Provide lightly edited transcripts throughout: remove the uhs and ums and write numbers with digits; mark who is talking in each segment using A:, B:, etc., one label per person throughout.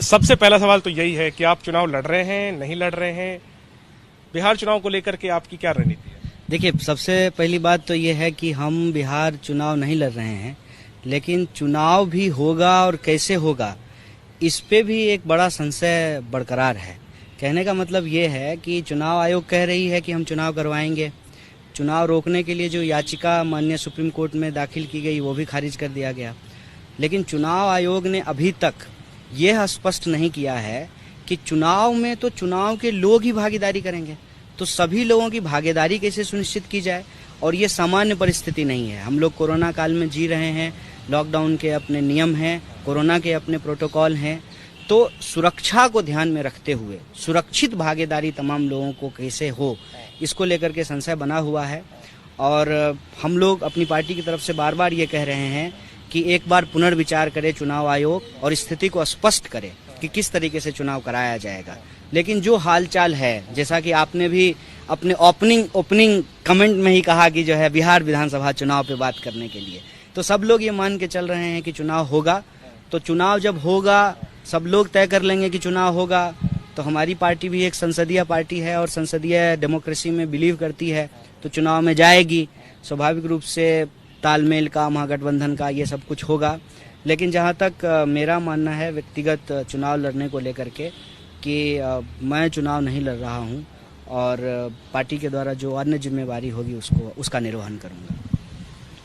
A: सबसे पहला सवाल तो यही है कि आप चुनाव लड़ रहे हैं, नहीं लड़ रहे हैं? बिहार चुनाव को लेकर के आपकी क्या रणनीति है?
B: देखिए, सबसे पहली बात तो ये है कि हम बिहार चुनाव नहीं लड़ रहे हैं, लेकिन चुनाव भी होगा और कैसे होगा इस पे भी एक बड़ा संशय बरकरार है। कहने का मतलब ये है कि चुनाव आयोग कह रही है कि हम चुनाव करवाएंगे। चुनाव रोकने के लिए जो याचिका माननीय सुप्रीम कोर्ट में दाखिल की गई वो भी खारिज कर दिया गया। लेकिन चुनाव आयोग ने अभी तक यह स्पष्ट नहीं किया है कि चुनाव में तो चुनाव के लोग ही भागीदारी करेंगे, तो सभी लोगों की भागीदारी कैसे सुनिश्चित की जाए। और ये सामान्य परिस्थिति नहीं है। हम लोग कोरोना काल में जी रहे हैं, लॉकडाउन के अपने नियम हैं, कोरोना के अपने प्रोटोकॉल हैं, तो सुरक्षा को ध्यान में रखते हुए सुरक्षित भागीदारी तमाम लोगों को कैसे हो, इसको लेकर के संशय बना हुआ है। और हम लोग अपनी पार्टी की तरफ से बार बार ये कह रहे हैं कि एक बार पुनर्विचार करे चुनाव आयोग और स्थिति को स्पष्ट करे कि किस तरीके से चुनाव कराया जाएगा। लेकिन जो हालचाल है, जैसा कि आपने भी अपने ओपनिंग कमेंट में ही कहा कि जो है बिहार विधानसभा चुनाव पे बात करने के लिए, तो सब लोग ये मान के चल रहे हैं कि चुनाव होगा। तो चुनाव जब होगा, सब लोग तय कर लेंगे कि चुनाव होगा, तो हमारी पार्टी भी एक संसदीय पार्टी है और संसदीय डेमोक्रेसी में बिलीव करती है, तो चुनाव में जाएगी। स्वाभाविक रूप से तालमेल का, महागठबंधन का, ये सब कुछ होगा। लेकिन जहाँ तक मेरा मानना है व्यक्तिगत चुनाव लड़ने को लेकर के कि मैं चुनाव नहीं लड़ रहा हूँ और पार्टी के द्वारा जो अन्य जिम्मेवारी होगी उसका निर्वहन करूँगा।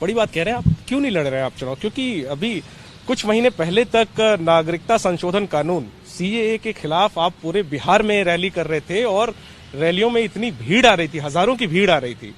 A: बड़ी बात कह रहे हैं आप। क्यों नहीं लड़ रहे हैं आप चुनाव? क्योंकि अभी कुछ महीने पहले तक नागरिकता संशोधन कानून सीएए के खिलाफ आप पूरे बिहार में रैली कर रहे थे और रैलियों में इतनी भीड़ आ रही थी, हजारों की भीड़ आ रही थी,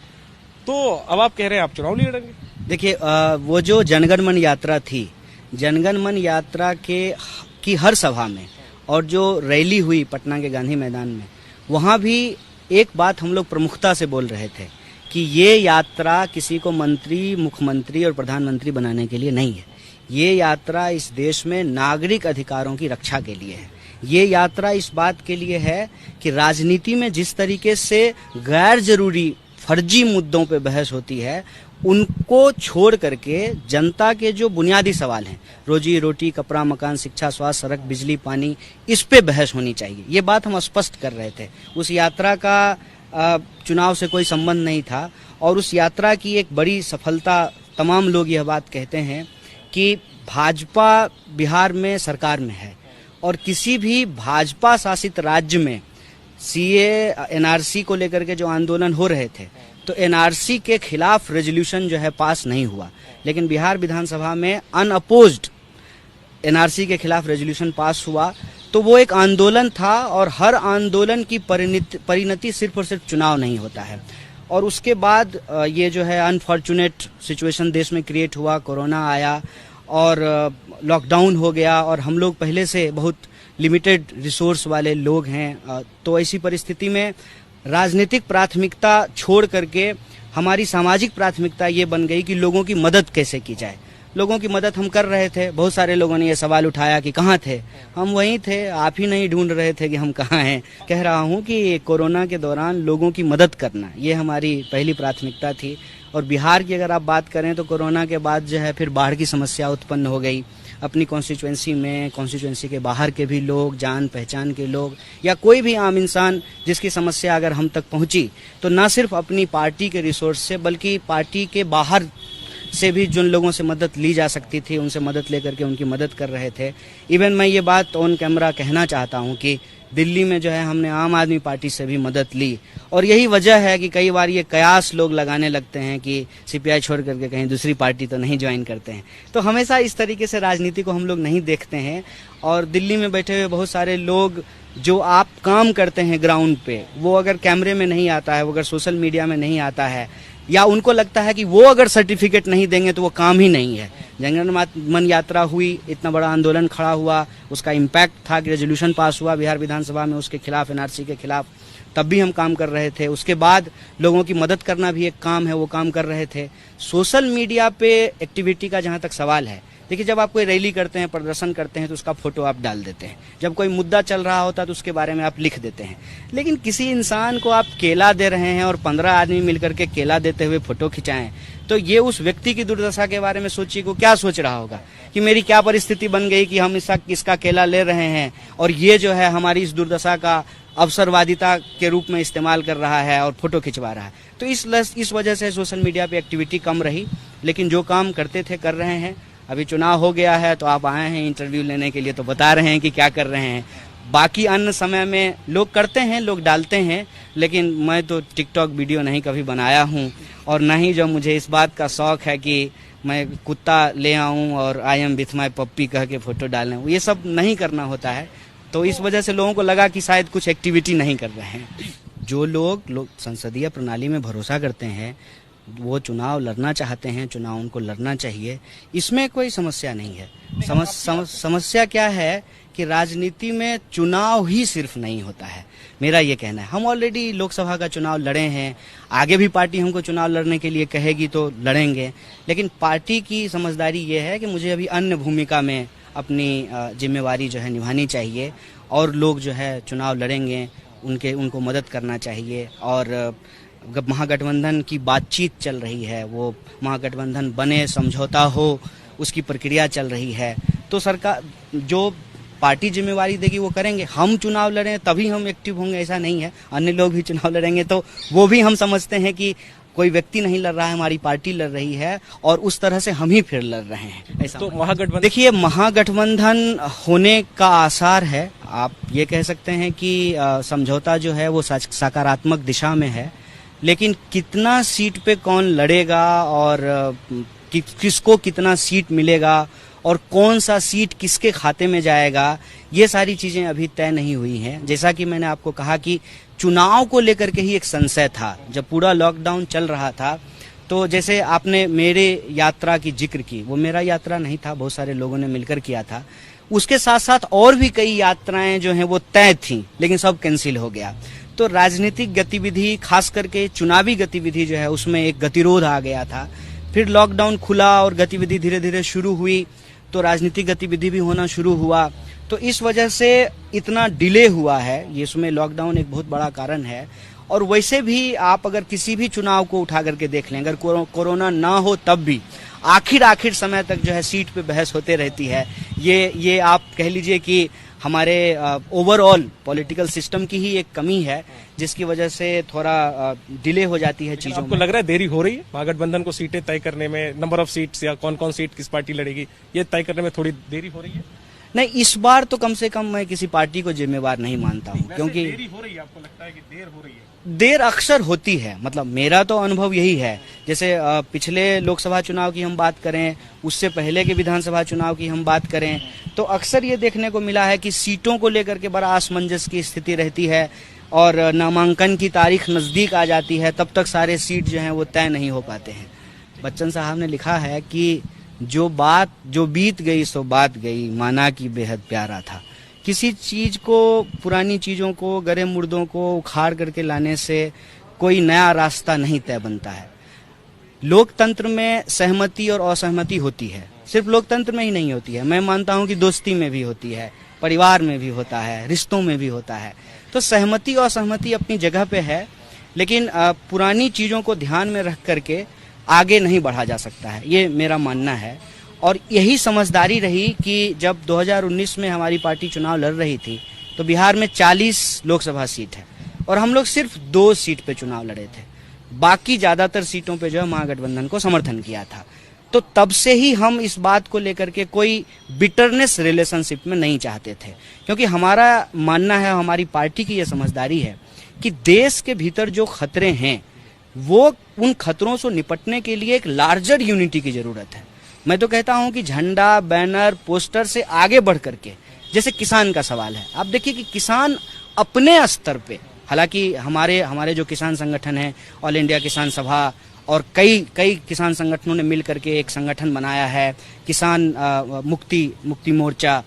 A: तो अब आप कह रहे हैं आप चुनाव नहीं लड़ेंगे?
B: देखिए, वो जो जनगण मन यात्रा थी, जनगण मन यात्रा की हर सभा में और जो रैली हुई पटना के गांधी मैदान में, वहां भी एक बात हम लोग प्रमुखता से बोल रहे थे कि ये यात्रा किसी को मंत्री, मुख्यमंत्री और प्रधानमंत्री बनाने के लिए नहीं है। ये यात्रा इस देश में नागरिक अधिकारों की रक्षा के लिए है। ये यात्रा इस बात के लिए है कि राजनीति में जिस तरीके से गैर जरूरी फर्जी मुद्दों पे बहस होती है, उनको छोड़ करके जनता के जो बुनियादी सवाल हैं, रोजी रोटी, कपड़ा, मकान, शिक्षा, स्वास्थ्य, सड़क, बिजली, पानी, इस पे बहस होनी चाहिए। ये बात हम स्पष्ट कर रहे थे। उस यात्रा का चुनाव से कोई संबंध नहीं था और उस यात्रा की एक बड़ी सफलता, तमाम लोग यह बात कहते हैं कि भाजपा बिहार में सरकार में है और किसी भी भाजपा शासित राज्य में सीए, एनआरसी को लेकर के जो आंदोलन हो रहे थे, तो एनआरसी के खिलाफ रेजोल्यूशन जो है पास नहीं हुआ। लेकिन बिहार विधानसभा में अनअपोज्ड एनआरसी के खिलाफ रेजोल्यूशन पास हुआ, तो वो एक आंदोलन था और हर आंदोलन की परिणति सिर्फ और सिर्फ चुनाव नहीं होता है। और उसके बाद ये जो है अनफॉर्चुनेट सिचुएशन देश में क्रिएट हुआ, कोरोना आया और लॉकडाउन हो गया और हम लोग पहले से बहुत लिमिटेड रिसोर्स वाले लोग हैं। तो ऐसी परिस्थिति में राजनीतिक प्राथमिकता छोड़ करके हमारी सामाजिक प्राथमिकता ये बन गई कि लोगों की मदद कैसे की जाए। लोगों की मदद हम कर रहे थे। बहुत सारे लोगों ने ये सवाल उठाया कि कहाँ थे? हम वहीं थे, आप ही नहीं ढूंढ रहे थे कि हम कहाँ हैं। कह रहा हूँ कि कोरोना के दौरान लोगों की मदद करना ये हमारी पहली प्राथमिकता थी। और बिहार की अगर आप बात करें तो कोरोना के बाद जो है फिर बाढ़ की समस्या उत्पन्न हो गई। अपनी कॉन्स्टिट्यूएंसी में, कॉन्स्टिट्यूएंसी के बाहर के भी लोग, जान पहचान के लोग या कोई भी आम इंसान जिसकी समस्या अगर हम तक पहुंची, तो न सिर्फ अपनी पार्टी के रिसोर्स से बल्कि पार्टी के बाहर से भी जिन लोगों से मदद ली जा सकती थी उनसे मदद लेकर के उनकी मदद कर रहे थे। इवन मैं ये बात ऑन कैमरा कहना चाहता हूँ कि दिल्ली में जो है हमने आम आदमी पार्टी से भी मदद ली। और यही वजह है कि कई बार ये कयास लोग लगाने लगते हैं कि सीपीआई छोड़ करके कहीं दूसरी पार्टी तो नहीं ज्वाइन करते हैं। तो हमेशा इस तरीके से राजनीति को हम लोग नहीं देखते हैं। और दिल्ली में बैठे हुए बहुत सारे लोग जो आप काम करते हैं ग्राउंड पे, वो अगर कैमरे में नहीं आता है, वो अगर सोशल मीडिया में नहीं आता है, या उनको लगता है कि वो अगर सर्टिफिकेट नहीं देंगे तो वो काम ही नहीं है। जनगण मन यात्रा हुई, इतना बड़ा आंदोलन खड़ा हुआ, उसका इम्पैक्ट था कि रेजोल्यूशन पास हुआ बिहार विधानसभा में उसके खिलाफ, एनआरसी के खिलाफ, तब भी हम काम कर रहे थे। उसके बाद लोगों की मदद करना भी एक काम है, वो काम कर रहे थे। सोशल मीडिया पे एक्टिविटी का जहाँ तक सवाल है, देखिए जब आप कोई रैली करते हैं, प्रदर्शन करते हैं तो उसका फोटो आप डाल देते हैं। जब कोई मुद्दा चल रहा होता है तो उसके बारे में आप लिख देते हैं। लेकिन किसी इंसान को आप केला दे रहे हैं और 15 आदमी मिलकर के केला देते हुए फोटो खिंचाएं, तो ये उस व्यक्ति की दुर्दशा के बारे में सोचिए को क्या सोच रहा होगा कि मेरी क्या परिस्थिति बन गई कि हम इसका केला ले रहे हैं और ये जो है हमारी इस दुर्दशा का अवसरवादिता के रूप में इस्तेमाल कर रहा है और फोटो खिंचवा रहा है। तो इस वजह से सोशल मीडिया पे एक्टिविटी कम रही, लेकिन जो काम करते थे कर रहे हैं। अभी चुनाव हो गया है तो आप आए हैं इंटरव्यू लेने के लिए, तो बता रहे हैं कि क्या कर रहे हैं। बाकी अन्य समय में लोग करते हैं, लोग डालते हैं, लेकिन मैं तो टिकटॉक वीडियो नहीं कभी बनाया हूं और न ही जो मुझे इस बात का शौक है कि मैं कुत्ता ले आऊं और आई एम विथ माई पप्पी कह के फोटो डालें, ये सब नहीं करना होता है। तो इस वजह से लोगों को लगा कि शायद कुछ एक्टिविटी नहीं कर रहे हैं। जो लोग संसदीय प्रणाली में भरोसा करते हैं, वो चुनाव लड़ना चाहते हैं, चुनाव उनको लड़ना चाहिए, इसमें कोई समस्या नहीं है। समस्या क्या है कि राजनीति में चुनाव ही सिर्फ नहीं होता है, मेरा ये कहना है। हम ऑलरेडी लोकसभा का चुनाव लड़े हैं, आगे भी पार्टी हमको चुनाव लड़ने के लिए कहेगी तो लड़ेंगे, लेकिन पार्टी की समझदारी ये है कि मुझे अभी अन्य भूमिका में अपनी जिम्मेवारी जो है निभानी चाहिए और लोग जो है चुनाव लड़ेंगे उनको मदद करना चाहिए। और महागठबंधन की बातचीत चल रही है, वो महागठबंधन बने, समझौता हो, उसकी प्रक्रिया चल रही है, तो सरकार जो पार्टी जिम्मेवारी देगी वो करेंगे। हम चुनाव लड़ें तभी हम एक्टिव होंगे ऐसा नहीं है, अन्य लोग भी चुनाव लड़ेंगे तो वो भी हम समझते हैं कि कोई व्यक्ति नहीं लड़ रहा है, हमारी पार्टी लड़ रही है और उस तरह से हम ही फिर लड़ रहे हैं ऐसा।
A: तो महागठबंधन,
B: देखिए महागठबंधन होने का आसार है, आप ये कह सकते हैं कि समझौता जो है वो सकारात्मक दिशा में है, लेकिन कितना सीट पे कौन लड़ेगा और किसको कितना सीट मिलेगा और कौन सा सीट किसके खाते में जाएगा, ये सारी चीजें अभी तय नहीं हुई हैं। जैसा कि मैंने आपको कहा कि चुनाव को लेकर के ही एक संशय था जब पूरा लॉकडाउन चल रहा था। तो जैसे आपने मेरे यात्रा की जिक्र की, वो मेरा यात्रा नहीं था, बहुत सारे लोगों ने मिलकर किया था। उसके साथ साथ और भी कई यात्राएं जो हैं वो तय थी, लेकिन सब कैंसिल हो गया। तो राजनीतिक गतिविधि, खास करके चुनावी गतिविधि जो है उसमें एक गतिरोध आ गया था। फिर लॉकडाउन खुला और गतिविधि धीरे धीरे शुरू हुई, तो राजनीतिक गतिविधि भी होना शुरू हुआ। तो इस वजह से इतना डिले हुआ है, इसमें लॉकडाउन एक बहुत बड़ा कारण है। और वैसे भी आप अगर किसी भी चुनाव को उठा करके देख लें, अगर कोरोना ना हो तब भी आखिर समय तक जो है सीट पे बहस होते रहती है। ये आप कह लीजिए कि हमारे ओवरऑल पॉलिटिकल सिस्टम की ही एक कमी है, जिसकी वजह से थोड़ा डिले हो जाती है चीजों में।
A: आपको लग रहा है देरी हो रही है महागठबंधन को सीटें तय करने में, नंबर ऑफ सीट्स या कौन कौन सीट किस पार्टी लड़ेगी, ये तय करने में थोड़ी देरी हो रही है?
B: नहीं, इस बार तो कम से कम मैं किसी पार्टी को जिम्मेवार नहीं मानता हूँ, क्योंकि
A: देरी हो रही है। आपको लगता है कि देर हो रही है?
B: देर अक्सर होती है, मतलब मेरा तो अनुभव यही है। जैसे पिछले लोकसभा चुनाव की हम बात करें, उससे पहले के विधानसभा चुनाव की हम बात करें, तो अक्सर ये देखने को मिला है कि सीटों को लेकर के बड़ा असमंजस की स्थिति रहती है और नामांकन की तारीख नजदीक आ जाती है, तब तक सारे सीट जो हैं वो तय नहीं हो पाते हैं। बच्चन साहब ने लिखा है कि जो बीत गई सो बात गई, माना कि बेहद प्यारा था। किसी चीज को, पुरानी चीजों को, गरे मुर्दों को उखाड़ करके लाने से कोई नया रास्ता नहीं तय बनता है। लोकतंत्र में सहमति और असहमति होती है, सिर्फ लोकतंत्र में ही नहीं होती है। मैं मानता हूं कि दोस्ती में भी होती है, परिवार में भी होता है, रिश्तों में भी होता है। तो सहमति और असहमति अपनी जगह पे है, लेकिन पुरानी चीजों को ध्यान में रख करके आगे नहीं बढ़ा जा सकता है, ये मेरा मानना है। और यही समझदारी रही कि जब 2019 में हमारी पार्टी चुनाव लड़ रही थी तो बिहार में 40 लोकसभा सीट है और हम लोग सिर्फ 2 सीट पे चुनाव लड़े थे, बाकी ज्यादातर सीटों पे जो है महागठबंधन को समर्थन किया था। तो तब से ही हम इस बात को लेकर के कोई बिटरनेस रिलेशनशिप में नहीं चाहते थे, क्योंकि हमारा मानना है, हमारी पार्टी की यह समझदारी है कि देश के भीतर जो खतरे हैं वो, उन खतरों से निपटने के लिए एक लार्जर यूनिटी की जरूरत है। मैं तो कहता हूं कि झंडा, बैनर, पोस्टर से आगे बढ़ करके, जैसे किसान का सवाल है, आप देखिए कि किसान अपने स्तर पे, हालांकि हमारे जो किसान संगठन है, ऑल इंडिया किसान सभा और कई किसान संगठनों ने मिल करके एक संगठन बनाया है, किसान मुक्ति मोर्चा।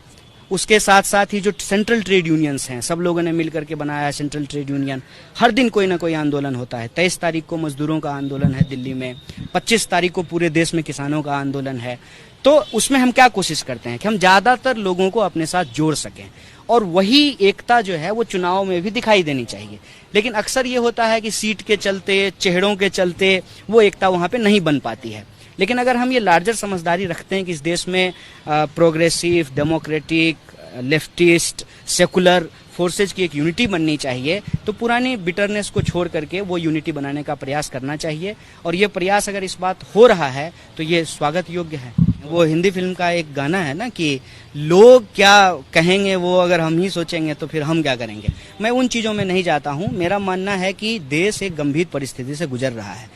B: उसके साथ साथ ही जो सेंट्रल ट्रेड यूनियंस हैं, सब लोगों ने मिलकर के बनाया है सेंट्रल ट्रेड यूनियन। हर दिन कोई ना कोई आंदोलन होता है। 23 तारीख को मजदूरों का आंदोलन है दिल्ली में, 25 तारीख को पूरे देश में किसानों का आंदोलन है। तो उसमें हम क्या कोशिश करते हैं कि हम ज्यादातर लोगों को अपने साथ जोड़ सकें और वही एकता जो है वो चुनाव में भी दिखाई देनी चाहिए। लेकिन अक्सर ये होता है कि सीट के चलते, चेहरों के चलते वो एकता वहां पे नहीं बन पाती है। लेकिन अगर हम ये लार्जर समझदारी रखते हैं कि इस देश में progressive, democratic, leftist, secular forces की एक यूनिटी बननी चाहिए, तो पुरानी बिटरनेस को छोड़ करके वो यूनिटी बनाने का प्रयास करना चाहिए। और ये प्रयास अगर इस बात हो रहा है तो ये स्वागत योग्य है। वो हिंदी फिल्म का एक गाना है ना कि लोग क्या कहेंगे वो अगर हम ही सोचेंगे तो फिर हम क्या करेंगे। मैं उन चीज़ों में नहीं जाता हूँ। मेरा मानना है कि देश एक गंभीर परिस्थिति से गुजर रहा है।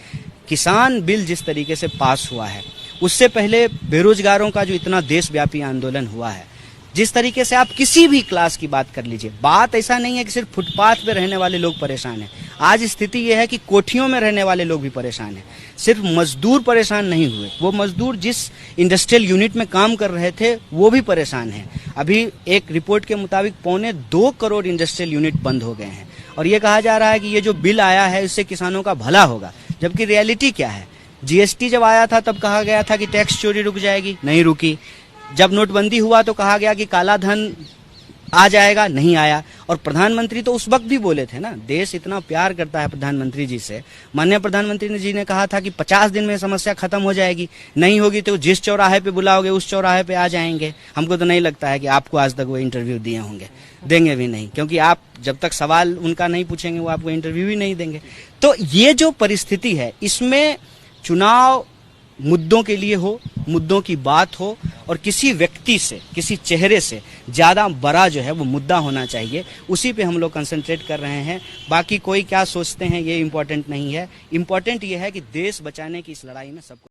B: किसान बिल जिस तरीके से पास हुआ है, उससे पहले बेरोजगारों का जो इतना देशव्यापी आंदोलन हुआ है, जिस तरीके से आप किसी भी क्लास की बात कर लीजिए, बात ऐसा नहीं है कि सिर्फ फुटपाथ पे रहने वाले लोग परेशान हैं। आज स्थिति यह है कि कोठियों में रहने वाले लोग भी परेशान हैं। सिर्फ मजदूर परेशान नहीं हुए, वो मजदूर जिस इंडस्ट्रियल यूनिट में काम कर रहे थे वो भी परेशान हैं। अभी एक रिपोर्ट के मुताबिक 2.25 करोड़ इंडस्ट्रियल यूनिट बंद हो गए हैं और ये कहा जा रहा है कि ये जो बिल आया है इससे किसानों का भला होगा, जबकि रियलिटी क्या है। जीएसटी जब आया था तब कहा गया था कि टैक्स चोरी रुक जाएगी, नहीं रुकी। जब नोटबंदी हुआ तो कहा गया कि काला धन आ जाएगा, नहीं आया। और प्रधानमंत्री तो उस वक्त भी बोले थे ना, देश इतना प्यार करता है प्रधानमंत्री जी से। माननीय प्रधानमंत्री जी ने कहा था कि 50 दिन में समस्या खत्म हो जाएगी, नहीं होगी तो जिस चौराहे पे बुलाओगे उस चौराहे पे आ जाएंगे। हमको तो नहीं लगता है कि आपको आज तक वो इंटरव्यू दिए होंगे, देंगे भी नहीं, क्योंकि आप जब तक सवाल उनका नहीं पूछेंगे वो आपको इंटरव्यू ही नहीं देंगे। तो ये जो परिस्थिति है, इसमें चुनाव मुद्दों के लिए हो, मुद्दों की बात हो और किसी व्यक्ति से, किसी चेहरे से ज़्यादा बड़ा जो है वो मुद्दा होना चाहिए, उसी पे हम लोग कंसंट्रेट कर रहे हैं। बाकी कोई क्या सोचते हैं ये इम्पोर्टेंट नहीं है। इम्पोर्टेंट ये है कि देश बचाने की इस लड़ाई में सबको